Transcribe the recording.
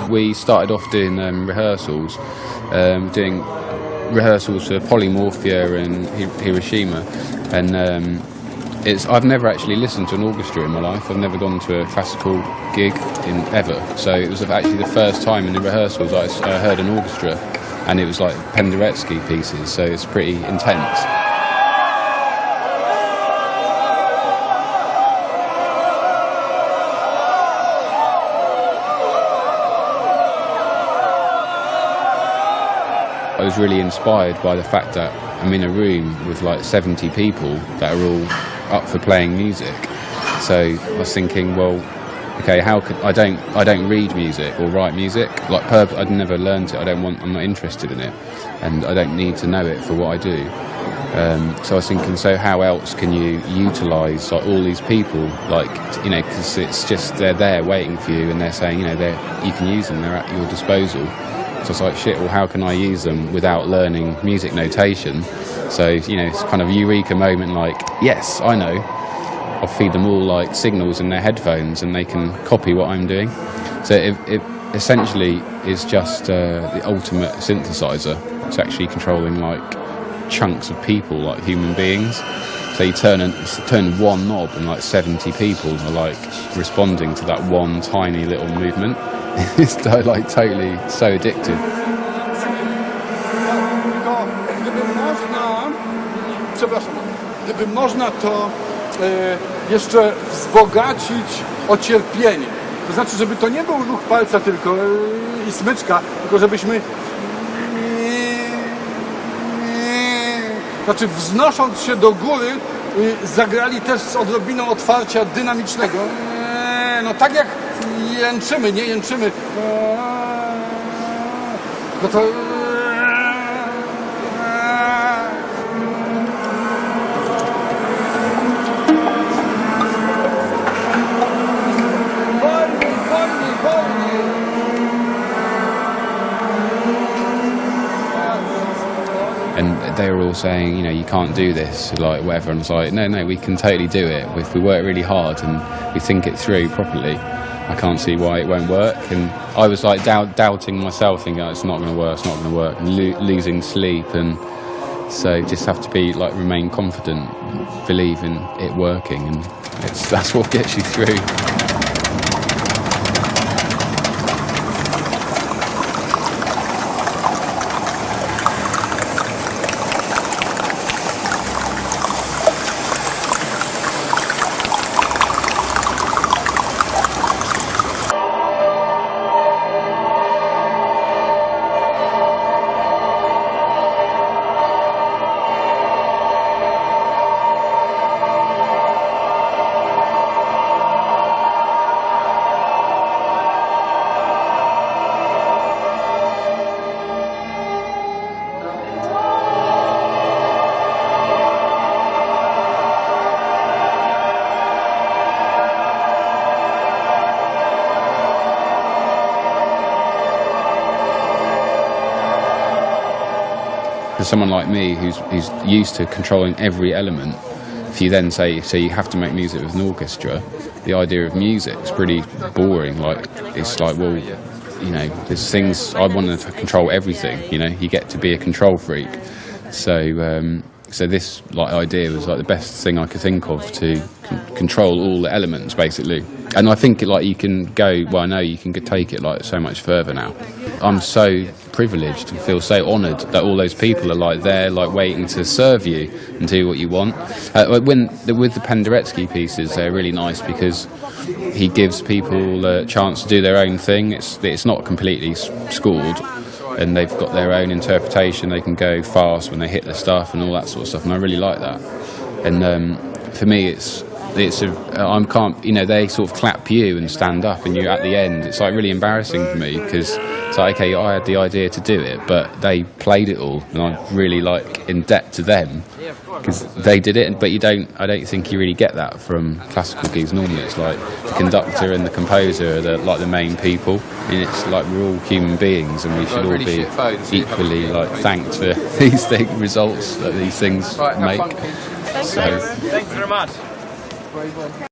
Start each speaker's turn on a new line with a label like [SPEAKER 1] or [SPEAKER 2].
[SPEAKER 1] We started off doing rehearsals for Polymorphia and Hiroshima, and I've never actually listened to an orchestra in my life. I've never gone to a classical gig ever, so it was actually the first time in the rehearsals I heard an orchestra, and it was like Penderecki pieces, so it's pretty intense. I was really inspired by the fact that I'm in a room with like 70 people that are all up for playing music. So I was thinking, well, okay, how could I don't read music or write music. Like I'd never learned it. I'm not interested in it, and I don't need to know it for what I do. So I was thinking, so how else can you utilise like all these people, like, you know, because it's just they're there waiting for you, and they're saying, you know, you can use them, they're at your disposal. So it's like, shit, well, how can I use them without learning music notation? So, you know, it's kind of a eureka moment, like, yes, I know. I'll feed them all like signals in their headphones and they can copy what I'm doing. So it essentially is just the ultimate synthesizer. It's actually controlling like chunks of people, like human beings. So you turn one knob and like 70 people are like responding to that one tiny little movement. It's like totally so addictive.
[SPEAKER 2] Gdyby można to jeszcze wzbogacić o cierpienie. To znaczy, żeby to nie był ruch palca tylko i smyczka, tylko żebyśmy znaczy wznosząc się do góry zagrali też z odrobiną otwarcia dynamicznego. No tak jak jęczymy, nie jęczymy. No to
[SPEAKER 1] and they were all saying, you know, you can't do this, like whatever. And I was like, no, we can totally do it if we work really hard and we think it through properly. I can't see why it won't work. And I was like doubting myself, thinking, oh, it's not going to work, and losing sleep. And so just have to be like remain confident, believe in it working, and that's what gets you through. For someone like me who's used to controlling every element, if you then say you have to make music with an orchestra, the idea of music is pretty boring. Like, it's like, well, you know, there's things I want to control everything. You know, you get to be a control freak. So this like idea was like the best thing I could think of to control all the elements basically. And I think like you can go, well, I know you can take it like so much further now. I'm so privileged and feel so honoured that all those people are like there, like waiting to serve you and do what you want. With the Penderecki pieces, they're really nice because he gives people a chance to do their own thing. It's not completely scored, and they've got their own interpretation. They can go fast when they hit the stuff and all that sort of stuff, and I really like that. And for me, you know, they sort of clap you and stand up, and you're at the end. It's like really embarrassing for me because it's like, okay, I had the idea to do it, but they played it all, and I'm really like in debt to them because they did it. But I don't think you really get that from classical gigs. Normally, it's like the conductor and the composer are like the main people, and it's like we're all human beings, and we should all be equally like thanked for these results that these things make. So
[SPEAKER 3] Thanks very much.